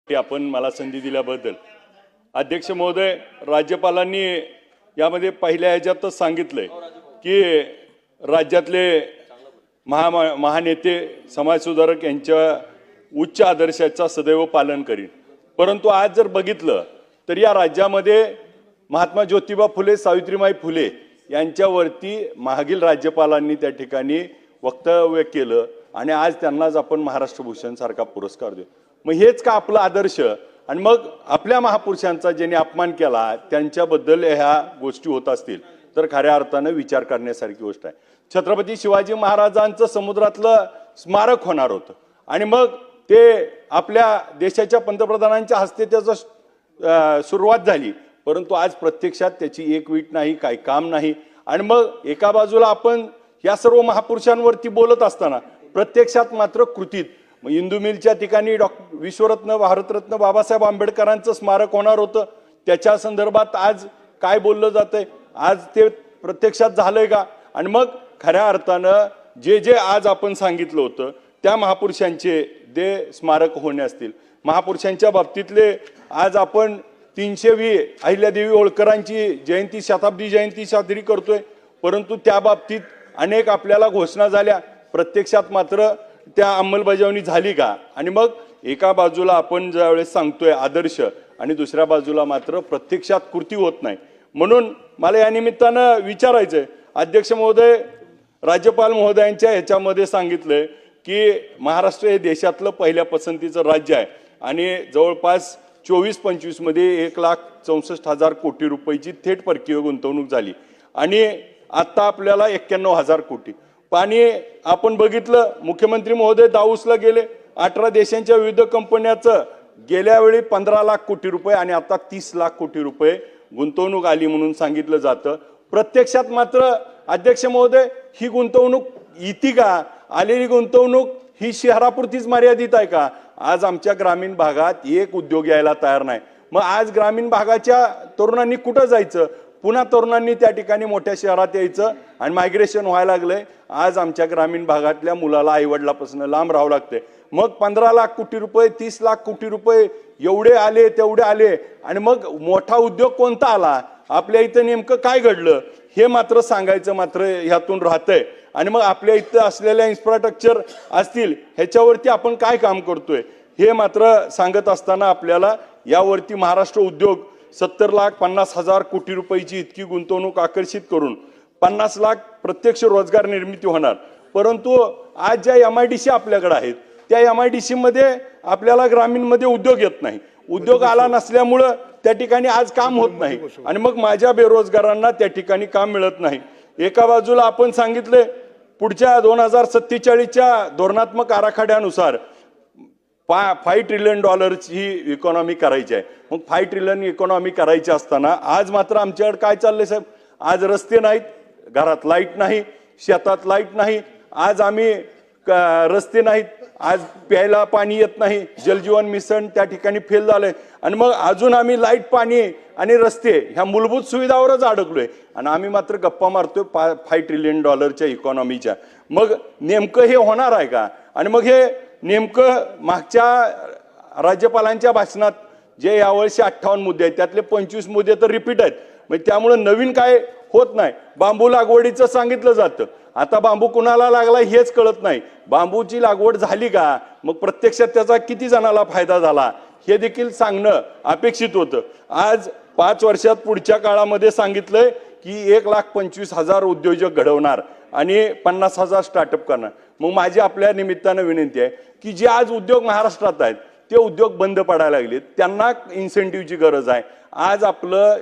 आपण मला संधी दिल्याबद्दल अध्यक्ष महोदय, राज्यपालांनी यामध्ये पहिल्या ह्याच्यातच सांगितलंय की राज्यातले महानेते समाजसुधारक यांच्या उच्च आदर्शाचा सदैव पालन करीन। परंतु आज जर बघितलं तर या राज्यामध्ये महात्मा ज्योतिबा फुले, सावित्रीबाई फुले यांच्यावरती मागील राज्यपालांनी त्या ठिकाणी वक्तव्य केलं आणि आज त्यांनाच आपण महाराष्ट्र भूषण सारखा पुरस्कार देऊ। मग हेच का आपला आदर्श? आणि मग आपल्या महापुरुषांचा ज्यांनी अपमान केला त्यांच्याबद्दल ह्या गोष्टी होत असतील तर खऱ्या अर्थाने विचार करण्यासारखी गोष्ट आहे। छत्रपती शिवाजी महाराजांचं समुद्रातलं स्मारक होणार होतं आणि मग ते आपल्या देशाच्या पंतप्रधानांच्या हस्ते त्याचं सुरुवात झाली, परंतु आज प्रत्यक्षात त्याची एक वीट नाही, काही काम नाही। आणि मग एका बाजूला आपण या सर्व महापुरुषांवरती बोलत असताना प्रत्यक्षात मात्र कृतीत इंदू मिलच्या ठिकाणी विश्वरत्न भारतरत्न बाबासाहेब आंबेडकरांचं स्मारक होणार होतं, त्याच्या संदर्भात आज काय बोललं जातंय? आज ते प्रत्यक्षात झालंय का? आणि मग खऱ्या अर्थानं जे जे आज आपण सांगितलं होतं त्या महापुरुषांचे जे स्मारक होणे असतील, महापुरुषांच्या बाबतीतले आज आपण 320 अहिल्यादेवी होळकरांची जयंती, शताब्दी जयंती साजरी करतोय, परंतु त्या बाबतीत अनेक आपल्याला घोषणा झाल्या, प्रत्यक्षात मात्र त्या अंमलबजावणी झाली का? आणि मग एका बाजूला आपण ज्यावेळेस सांगतोय आदर्श आणि दुसऱ्या बाजूला मात्र प्रत्यक्षात कृती होत नाही। म्हणून मला या निमित्तानं विचारायचंय, अध्यक्ष महोदय, राज्यपाल महोदयांच्या ह्याच्यामध्ये सांगितलंय की महाराष्ट्र हे देशातलं पहिल्या पसंतीचं राज्य आहे आणि जवळपास 24-25 मध्ये 1,64,000 कोटी रुपयाची थेट परकीय गुंतवणूक झाली आणि आता आपल्याला 91,000 कोटी। आणि आपण बघितलं मुख्यमंत्री महोदय दाऊसला गेले, 18 देशांच्या विविध कंपन्याचं गेल्या वेळी 15 लाख कोटी रुपये आणि आता 30 लाख कोटी रुपये गुंतवणूक आली म्हणून सांगितलं जातं। प्रत्यक्षात मात्र अध्यक्ष महोदय ही गुंतवणूक इति का? आलेली गुंतवणूक ही शहरापुरतीच मर्यादित आहे का? आज आमच्या ग्रामीण भागात एक उद्योग यायला तयार नाही। मग आज ग्रामीण भागाच्या तरुणांनी कुठं जायचं? पुन्हा तरुणांनी त्या ठिकाणी मोठ्या शहरात यायचं आणि मायग्रेशन व्हायला लागलंय। आज आमच्या ग्रामीण भागातल्या मुलाला आईवडिलापासून लांब राहावं लागतंय। मग 15 लाख कोटी रुपये, 30 लाख कोटी रुपये एवढे आले तेवढे आले आणि मग मोठा उद्योग कोणता आला? आपल्या इथं नेमकं काय घडलं हे मात्र सांगायचं मात्र ह्यातून राहतंय। आणि मग आपल्या इथं असलेल्या इन्फ्रास्ट्रक्चर असतील ह्याच्यावरती आपण काय काम करतोय हे मात्र सांगत असताना आपल्याला यावरती महाराष्ट्र उद्योग 70,50,000 कोटी रुपयाची इतकी गुंतवणूक आकर्षित करून 50 लाख प्रत्यक्ष रोजगार निर्मिती होणार। परंतु आज ज्या MIDC आपल्याकडे आहेत त्या MIDC मध्ये आपल्याला ग्रामीणमध्ये उद्योग येत नाही, उद्योग आला नसल्यामुळं त्या ठिकाणी आज काम होत नाही आणि मग माझ्या बेरोजगारांना त्या ठिकाणी काम मिळत नाही। एका बाजूला आपण सांगितले पुढच्या 2047च्या धोरणात्मक आराखड्यानुसार 5 ट्रिलियन डॉलरची इकॉनॉमी करायची आहे। मग 5 ट्रिलियन इकॉनॉमी करायची असताना आज मात्र आमच्याकडे काय चाललंय साहेब? आज रस्ते नाहीत, घरात लाईट नाही, शेतात लाईट नाही, आज आम्ही रस्ते नाहीत, आज प्यायला पाणी येत नाही, जलजीवन मिशन त्या ठिकाणी फेल झालंय आणि मग अजून आम्ही लाईट, पाणी आणि रस्ते ह्या मूलभूत सुविधावरच अडकलोय आणि आम्ही मात्र गप्पा मारतोय 5 ट्रिलियन डॉलरच्या इकॉनॉमीच्या। मग नेमकं हे होणार आहे का? आणि मग हे नेमकं मागच्या राज्यपालांच्या भाषणात जे यावर्षी 58 मुद्दे आहेत त्यातले 25 मुद्दे तर रिपीट आहेत, म्हणजे त्यामुळे नवीन काय होत नाही। बांबू लागवडीचं सांगितलं जातं, आता बांबू कुणाला लागला हेच कळत नाही। बांबूची लागवड झाली का? मग प्रत्यक्षात त्याचा किती जणाला फायदा झाला हे देखील सांगणं अपेक्षित होतं। आज 5 वर्षात पुढच्या काळामध्ये सांगितलंय की 1,25,000 उद्योजक घडवणार आणि 50,000 स्टार्टअप करणार। मग माझी आपल्या निमित्तानं विनंती आहे की जे आज उद्योग महाराष्ट्रात आहेत ते उद्योग बंद पडायला लागले, त्यांना इन्सेंटिव्हची गरज आहे। आज आपलं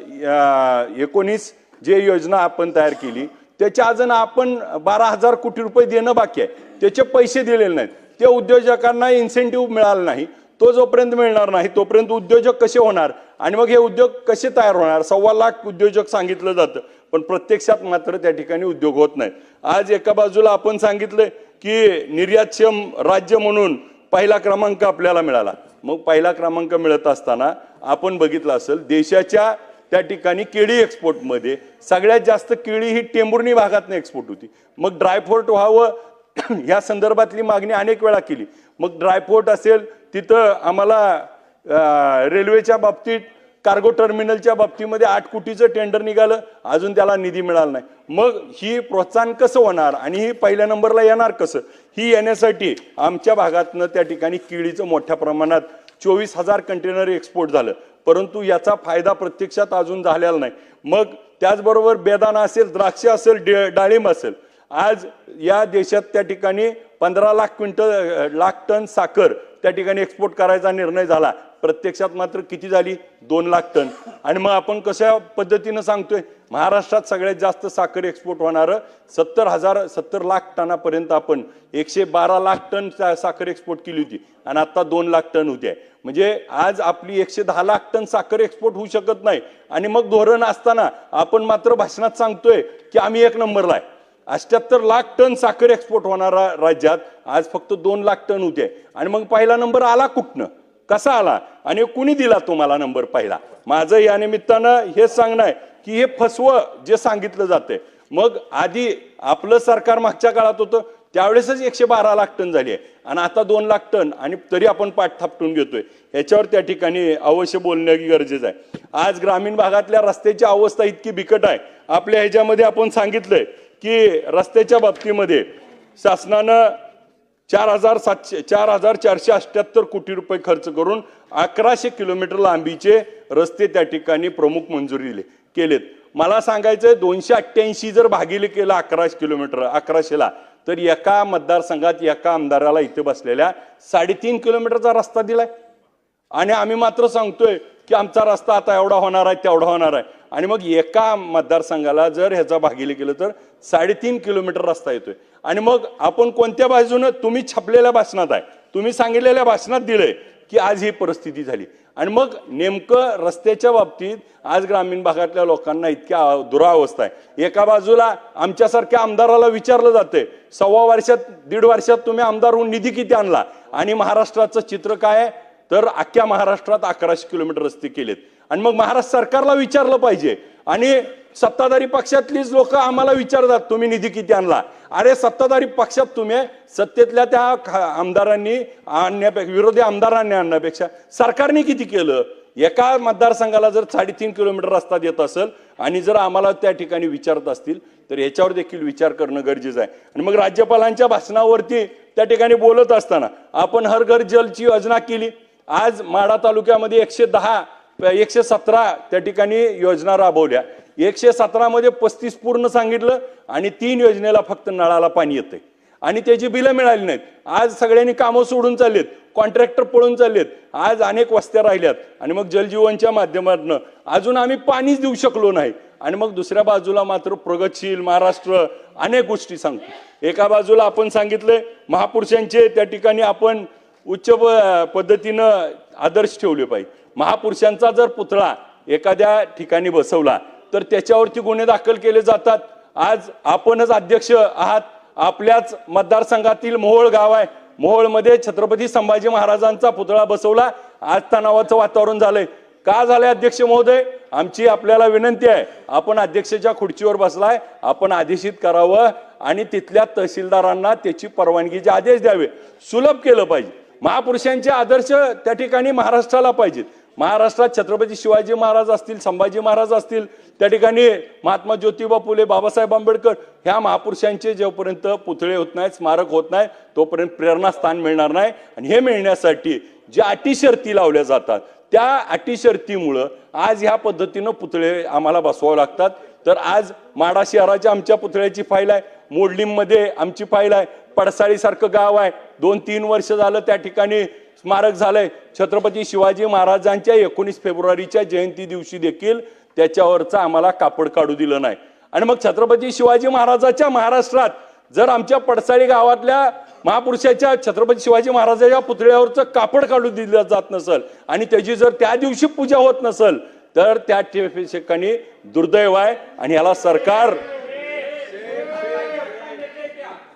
19 जे योजना आपण तयार केली त्याच्या अजून आपण 12,000 कोटी रुपये देणं बाकी आहे, त्याचे पैसे दिलेले नाहीत, त्या उद्योजकांना इन्सेंटिव्ह मिळाला नाही। तो जोपर्यंत मिळणार नाही तोपर्यंत उद्योजक कसे होणार आणि मग हे उद्योग कसे तयार होणार? 1.25 लाख उद्योजक सांगितलं जातं पण प्रत्यक्षात मात्र त्या ठिकाणी उद्योग होत नाहीत। आज एका बाजूला आपण सांगितलं की निर्यातक्षम राज्य म्हणून पहिला क्रमांक आपल्याला मिळाला। मग पहिला क्रमांक मिळत असताना आपण बघितलं असेल देशाच्या त्या ठिकाणी केळी एक्सपोर्टमध्ये सगळ्यात जास्त केळी ही टेंभुर्णी भागातून एक्सपोर्ट होती। मग ड्रायफ्रूट व्हावं या संदर्भातली मागणी अनेक वेळा केली। मग ड्रायपोर्ट असेल तिथं आम्हाला रेल्वेच्या बाबतीत कार्गो टर्मिनलच्या बाबतीमध्ये 8 कोटीचं टेंडर निघालं, अजून त्याला निधी मिळाला नाही. मग ही प्रोत्साहन कसं होणार आणि ही पहिल्या नंबरला येणार कसं? ही येण्यासाठी आमच्या भागातनं त्या ठिकाणी केळीचं मोठ्या प्रमाणात 24,000 कंटेनर एक्सपोर्ट झालं, परंतु याचा फायदा प्रत्यक्षात अजून झालेला नाही. मग त्याचबरोबर बेदाणा असेल, द्राक्ष असेल, डाळिंब असेल, आज या देशात त्या ठिकाणी 15 लाख टन साखर त्या ठिकाणी एक्सपोर्ट करायचा निर्णय झाला. प्रत्यक्षात मात्र किती झाली? 2 लाख टन. आणि मग आपण कशा पद्धतीनं सांगतोय? महाराष्ट्रात सगळ्यात जास्त साखर एक्सपोर्ट होणारं 70 लाख टनापर्यंत आपण 112 लाख टन साखर एक्सपोर्ट केली होती आणि आता 2 लाख टन होती आहे. म्हणजे आज आपली 110 लाख टन साखर एक्सपोर्ट होऊ शकत नाही. आणि मग धोरण असताना आपण मात्र भाषणात सांगतोय की आम्ही 1 नंबरला आहे. 78 लाख टन साखर एक्सपोर्ट होणारा राज्यात आज फक्त 2 लाख टन होते. आणि मग पहिला नंबर आला कुठनं? कसा आला आणि कुणी दिला तुम्हाला नंबर पहिला? माझं या निमित्तानं हेच सांगणं आहे की हे फसवं जे सांगितलं जाते. मग आधी आपलं सरकार मागच्या काळात होतं त्यावेळेसच 112 लाख टन झाली आहे आणि आता 2 लाख टन, आणि तरी आपण पाठ थापटून घेतोय. ह्याच्यावर त्या ठिकाणी अवश्य बोलणं गरजेचं आहे. आज ग्रामीण भागातल्या रस्त्याची अवस्था इतकी बिकट आहे. आपल्या ह्याच्यामध्ये आपण सांगितलंय की रस्त्याच्या बाबतीमध्ये शासनानं 4,478 कोटी रुपये खर्च करून 1100 किलोमीटर लांबीचे रस्ते त्या ठिकाणी प्रमुख मंजुरी केलेत. मला सांगायचंय 288 जर भागिले केलं 1100 किलोमीटर 1100ला, तर एका मतदारसंघात एका आमदाराला इथे बसलेल्या 3.5 किलोमीटरचा रस्ता दिलाय. आणि आम्ही मात्र सांगतोय की आमचा रस्ता आता एवढा होणार आहे तेवढा होणार आहे. आणि मग एका मतदारसंघाला जर ह्याचा भागिले केलं तर 3.5 किलोमीटर रस्ता येतोय. आणि मग आपण कोणत्या बाजूनं? तुम्ही छापलेल्या भाषणात आहे, तुम्ही सांगितलेल्या भाषणात दिलंय की आज ही परिस्थिती झाली. आणि मग नेमकं रस्त्याच्या बाबतीत आज ग्रामीण भागातल्या लोकांना इतक्या दुरावस्था आहे. एका बाजूला आमच्यासारख्या आमदाराला विचारलं जाते 1.25 वर्षात 1.5 वर्षात तुम्ही आमदार होऊन निधी किती आणला? आणि महाराष्ट्राचं चित्र काय आहे? तर अख्ख्या महाराष्ट्रात 1100 किलोमीटर रस्ते केलेत. आणि मग महाराष्ट्र सरकारला विचारलं पाहिजे. आणि सत्ताधारी पक्षातलीच लोक आम्हाला विचारतात तुम्ही निधी किती आणला? अरे सत्ताधारी पक्षात तुम्ही सत्तेतल्या त्या आमदारांनी आणण्यापेक्षा, विरोधी आमदारांनी आणण्यापेक्षा सरकारने किती केलं? एका मतदारसंघाला जर 3.5 किलोमीटर रस्ता देत असेल आणि जर आम्हाला त्या ठिकाणी विचारत असतील तर याच्यावर देखील विचार करणं गरजेचं आहे. आणि मग राज्यपालांच्या भाषणावरती त्या ठिकाणी बोलत असताना आपण हर घर जलची योजना केली. आज माढा तालुक्यामध्ये 117 त्या ठिकाणी योजना राबवल्या. 117 मध्ये 35 पूर्ण सांगितलं आणि 3 योजनेला फक्त नळाला पाणी येतंय आणि त्याची बिलं मिळाली नाहीत. आज सगळ्यांनी कामं सोडून चाललेत, कॉन्ट्रॅक्टर पळून चाललेत. आज अनेक वस्त्या राहिल्यात आणि मग जलजीवनच्या माध्यमातून अजून आम्ही पाणीच देऊ शकलो नाही. आणि मग दुसऱ्या बाजूला मात्र प्रगतशील महाराष्ट्र अनेक गोष्टी सांगतो. एका बाजूला आपण सांगितलंय महापुरुषांचे त्या ठिकाणी आपण उच्च पद्धतीनं आदर्श ठेवले पाहिजे. महापुरुषांचा जर पुतळा एखाद्या ठिकाणी बसवला तर त्याच्यावरती गुन्हे दाखल केले जातात. आज आपणच अध्यक्ष आहात, आपल्याच मतदारसंघातील मोहोळ गाव आहे, मोहोळमध्ये छत्रपती संभाजी महाराजांचा पुतळा बसवला. आज तणावाचं वातावरण झालंय. का झालंय अध्यक्ष महोदय? आमची आपल्याला विनंती आहे, आपण अध्यक्षाच्या खुर्चीवर बसलाय, आपण आदेशित करावं आणि तिथल्या तहसीलदारांना त्याची परवानगीचे आदेश द्यावे. सुलभ केलं पाहिजे. महापुरुषांचे आदर्श त्या ठिकाणी महाराष्ट्राला पाहिजेत. महाराष्ट्रात छत्रपती शिवाजी महाराज असतील, संभाजी महाराज असतील, त्या ठिकाणी महात्मा ज्योतिबा फुले, बाबासाहेब आंबेडकर, ह्या महापुरुषांचे जोपर्यंत पुतळे होत नाहीत, स्मारक होत नाही, तोपर्यंत प्रेरणास्थान मिळणार नाही. आणि हे मिळण्यासाठी ज्या अटी शर्ती लावल्या जातात त्या अटी शर्तीमुळं आज ह्या पद्धतीनं पुतळे आम्हाला बसवावं लागतात. तर आज माढा शहराच्या आमच्या पुतळ्याची फाईल आहे, मोडलीमध्ये आमची फाईल आहे, पडसाळी सारखं गाव आहे, 2-3 वर्ष झालं त्या ठिकाणी स्मारक झालंय. छत्रपती शिवाजी महाराजांच्या 19 फेब्रुवारीच्या जयंती दिवशी देखील त्याच्यावरचं आम्हाला कापड काढू दिलं नाही. आणि मग छत्रपती शिवाजी महाराजाच्या महाराष्ट्रात जर आमच्या पडसाळी गावातल्या महापुरुषाच्या छत्रपती शिवाजी महाराजांच्या पुतळ्यावरचं कापड काढू दिलं जात नसेल आणि त्याची जर त्या दिवशी पूजा होत नसेल तर त्या ठिकाणी दुर्दैव आहे. आणि याला सरकार,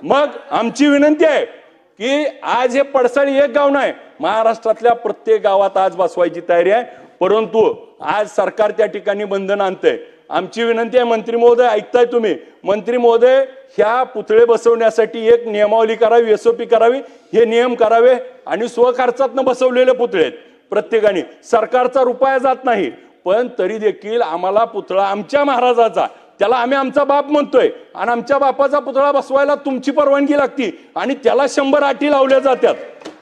मग आमची विनंती आहे की आज हे पडसाळी एक गाव नाही, महाराष्ट्रातल्या प्रत्येक गावात आज बसवायची तयारी आहे. परंतु आज सरकार त्या ठिकाणी बंधन आणतंय. आमची विनंती आहे, मंत्री महोदय ऐकताय तुम्ही, मंत्री महोदय ह्या पुतळे बसवण्यासाठी एक नियमावली करावी, SOP करावी, हे नियम करावे. आणि स्वखर्चातनं बसवलेले पुतळे आहेत, प्रत्येकाने, सरकारचा रुपया जात नाही, पण तरी देखील आम्हाला पुतळा आमच्या महाराजाचा, त्याला आम्ही आमचा बाप म्हणतोय, आणि आमच्या बापाचा पुतळा बसवायला तुमची परवानगी लागती आणि त्याला 100 अटी लावल्या जातात.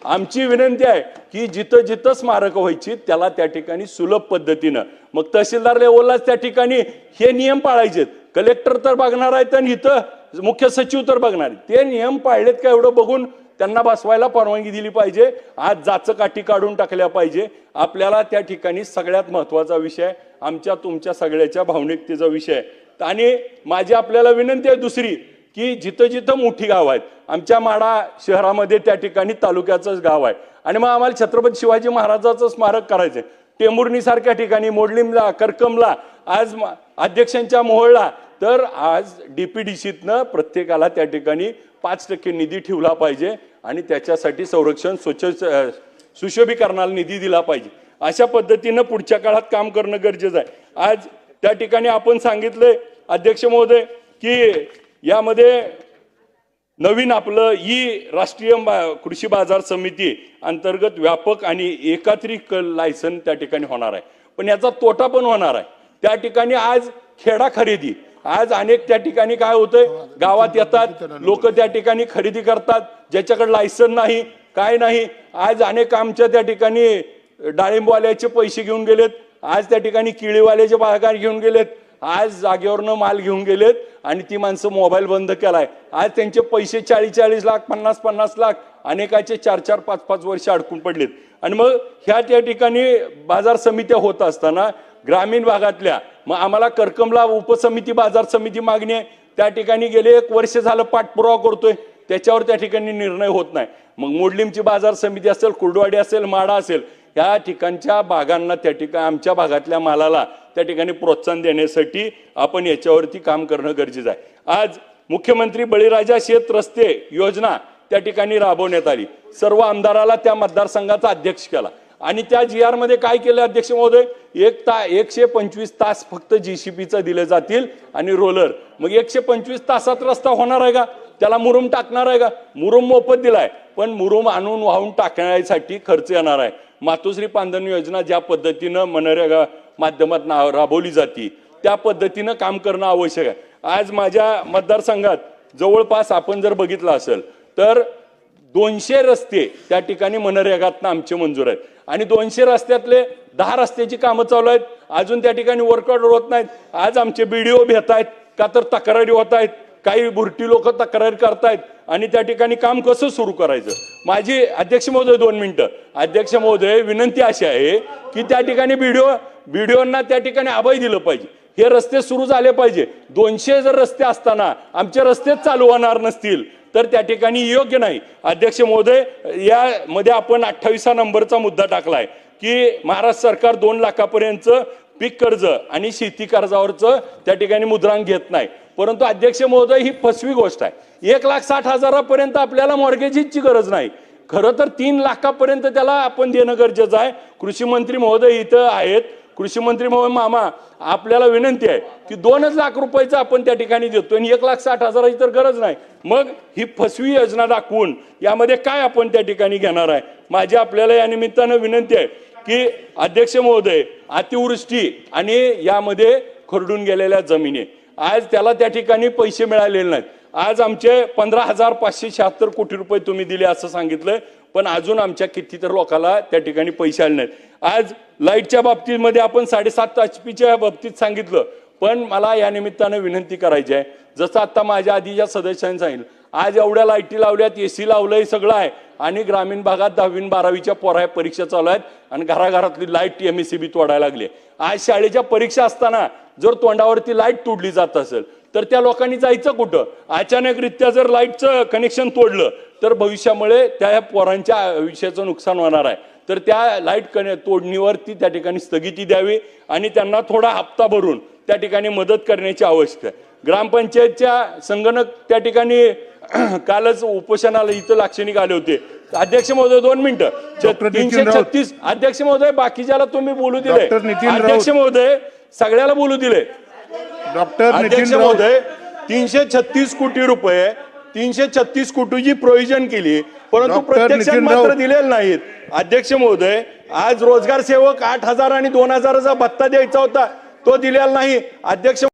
आमची विनंती आहे की जिथं जिथं स्मारक व्हायची त्याला त्या ठिकाणी सुलभ पद्धतीनं, मग तहसीलदार लेवललाच त्या ठिकाणी हे नियम पाळायचेत. कलेक्टर तर बघणार आहेत आणि इथं मुख्य सचिव तर बघणार आहेत, ते नियम पाळलेत का एवढं बघून त्यांना बसवायला परवानगी दिली पाहिजे. आज जाचकाठी काढून टाकल्या पाहिजे. आपल्याला त्या ठिकाणी सगळ्यात महत्वाचा विषय आमच्या तुमच्या सगळ्याच्या भावनिकतेचा विषय. आणि माझी आपल्याला विनंती आहे दुसरी, की जिथं जिथं मोठी गाव आहेत, आमच्या माढा शहरामध्ये त्या ठिकाणी तालुक्याचंच गाव आहे, आणि मग आम्हाला छत्रपती शिवाजी महाराजाचं स्मारक करायचंय. टेंभुर्णी सारख्या ठिकाणी, मोडलीमला, करकमला, आज अध्यक्षांच्या मोहोळला, तर आज डीपीडीसीतनं प्रत्येकाला त्या ठिकाणी 5% निधी ठेवला पाहिजे आणि त्याच्यासाठी संरक्षण सुशोभीकरणाला निधी दिला पाहिजे. अशा पद्धतीनं पुढच्या काळात काम करणं गरजेचं आहे. आज त्या ठिकाणी आपण सांगितलंय अध्यक्ष महोदय की यामध्ये नवीन आपलं राष्ट्रीय कृषी बाजार समिती अंतर्गत व्यापक आणि एकात्रित लायसन त्या ठिकाणी होणार आहे, पण याचा तोटा पण होणार आहे. त्या ठिकाणी आज खेडा खरेदी, आज अनेक त्या ठिकाणी काय होतंय, गावात येतात लोक त्या ठिकाणी खरेदी करतात, ज्याच्याकडे लायसन नाही काय नाही. आज अनेक आमच्या त्या ठिकाणी डाळिंबवाल्याचे पैसे घेऊन गेलेत, आज त्या ठिकाणी केळीवाल्याचे बागार घेऊन गेलेत, आज जागेवरनं माल घेऊन गेलेत आणि ती माणसं मोबाईल बंद केलाय. आज त्यांचे पैसे 40-40 लाख, 50-50 लाख, अनेकाचे 4-4, 5-5 वर्ष अडकून पडलेत. आणि मग ह्या त्या ठिकाणी बाजार समित्या होत असताना ग्रामीण भागातल्या, मग आम्हाला करकमला उपसमिती बाजार समिती मागणी आहे, त्या ठिकाणी गेले 1 वर्ष झालं पाठपुरावा करतोय, त्याच्यावर त्या ठिकाणी निर्णय होत नाही. मग मोडलीमची बाजार समिती असेल, कुर्डवाडी असेल, माडा असेल, ह्या ठिकाणच्या भागांना त्या ठिकाणी आमच्या भागातल्या मालाला त्या ठिकाणी प्रोत्साहन देण्यासाठी आपण याच्यावरती काम करणं गरजेचं आहे. आज मुख्यमंत्री बळीराजा शेत रस्ते योजना त्या ठिकाणी राबवण्यात आली. सर्व आमदाराला त्या मतदारसंघाचा अध्यक्ष केला आणि त्या GR मध्ये काय केलं अध्यक्ष महोदय, 125 तास फक्त JCBचं दिले जातील आणि रोलर. मग 125 तासात रस्ता होणार आहे का? त्याला मुरुम टाकणार आहे का? मुरुम मोफत दिलाय, पण मुरुम आणून वाहून टाकण्यासाठी खर्च येणार आहे. मातोश्री पांधन योजना ज्या पद्धतीनं मनरेगा माध्यमातून राबवली जाते त्या पद्धतीनं काम करणं आवश्यक आहे. आज माझ्या मतदारसंघात जवळपास आपण जर बघितलं असेल तर 200 रस्ते त्या ठिकाणी मनरेगातनं आमचे मंजूर आहेत आणि 200 रस्त्यातले 10 रस्त्याची कामं चालू आहेत, अजून त्या ठिकाणी वर्कआउट होत नाहीत. आज आमचे BDO भेट आहेत का तर तक्रारी होत आहेत, काही बुरटी लोक तक्रारी करतायत आणि त्या ठिकाणी काम कसं सुरू करायचं. माझी अध्यक्ष महोदय 2 मिनिटं, अध्यक्ष महोदय विनंती अशी आहे की त्या ठिकाणी BDOंना त्या ठिकाणी अभय दिलं पाहिजे, हे रस्ते सुरू झाले पाहिजे. 200 जर रस्ते असताना आमचे रस्तेच चालू होणार नसतील तर त्या ठिकाणी योग्य नाही. अध्यक्ष महोदय यामध्ये आपण 28 नंबरचा मुद्दा टाकलाय की महाराष्ट्र सरकार 2 लाखापर्यंतचं पीक कर्ज आणि शेती कर्जावरचं त्या ठिकाणी मुद्रांक घेत नाही, परंतु अध्यक्ष महोदय ही फसवी गोष्ट आहे. 1,60,000 आपल्याला मॉर्गेजची गरज नाही, खरं तर 3 लाखापर्यंत त्याला आपण देणं गरजेचं आहे. कृषी मंत्री महोदय इथं आहेत, कृषी मंत्री महोदय मामा आपल्याला विनंती आहे की 2 लाख रुपयाचं आपण त्या ठिकाणी देतो आणि 1,60,000ची तर गरज नाही. मग ही फसवी योजना दाखवून यामध्ये काय आपण त्या ठिकाणी घेणार आहे. माझी आपल्याला या निमित्तानं विनंती आहे की अध्यक्ष महोदय अतिवृष्टी आणि यामध्ये खरडून गेलेल्या जमिनी आज त्याला त्या ठिकाणी पैसे मिळालेले नाहीत. आज आमचे 15,576 कोटी रुपये तुम्ही दिले असं सांगितलंय, पण अजून आमच्या कितीतरी लोकांना त्या ठिकाणी पैसे आले नाहीत. आज लाईटच्या बाबतीमध्ये आपण 7.5 HP बाबतीत सांगितलं, पण मला या निमित्तानं विनंती करायची आहे, जसं आता माझ्या आधीच्या सदस्यांनी सांगितलं, आज एवढ्या लाईटी लावल्यात, AC लावलंय, सगळं आहे आणि ग्रामीण भागात 10वी 12वीच्या पोरा परीक्षा चालू आहेत आणि घराघरातली लाईट MSEB तोडायला लागली. आज शाळेच्या परीक्षा असताना जर तोंडावरती लाईट तोडली जात असेल तर त्या लोकांनी जायचं कुठं? अचानकरित्या जर लाईटचं कनेक्शन तोडलं तर भविष्यामुळे त्या पोरांच्या आयुष्याचं नुकसान होणार आहे. तर त्या लाईट तोडणीवरती त्या ठिकाणी स्थगिती द्यावी आणि त्यांना थोडा हप्ता भरून त्या ठिकाणी मदत करण्याची आवश्यकता आहे. ग्रामपंचायतच्या संगणक त्या ठिकाणी कालच उपोषणाला इथं लाक्षणिक आले होते. अध्यक्ष महोदय 2 मिनिटं, 336 अध्यक्ष महोदय बाकीच्याला तुम्ही बोलू दिले, अध्यक्ष महोदय सगळ्याला बोलू दिले. अध्यक्ष महोदय 336 कोटी रुपये 336 कोटीची प्रोव्हिजन केली, परंतु डॉक्टर प्रत्यक्षात नितीन मात्र राऊत. दिलेले नाहीत. अध्यक्ष महोदय, आज रोजगार सेवक 8,000 आणि 2,000चा भत्ता द्यायचा होता, तो दिलेला नाही. अध्यक्ष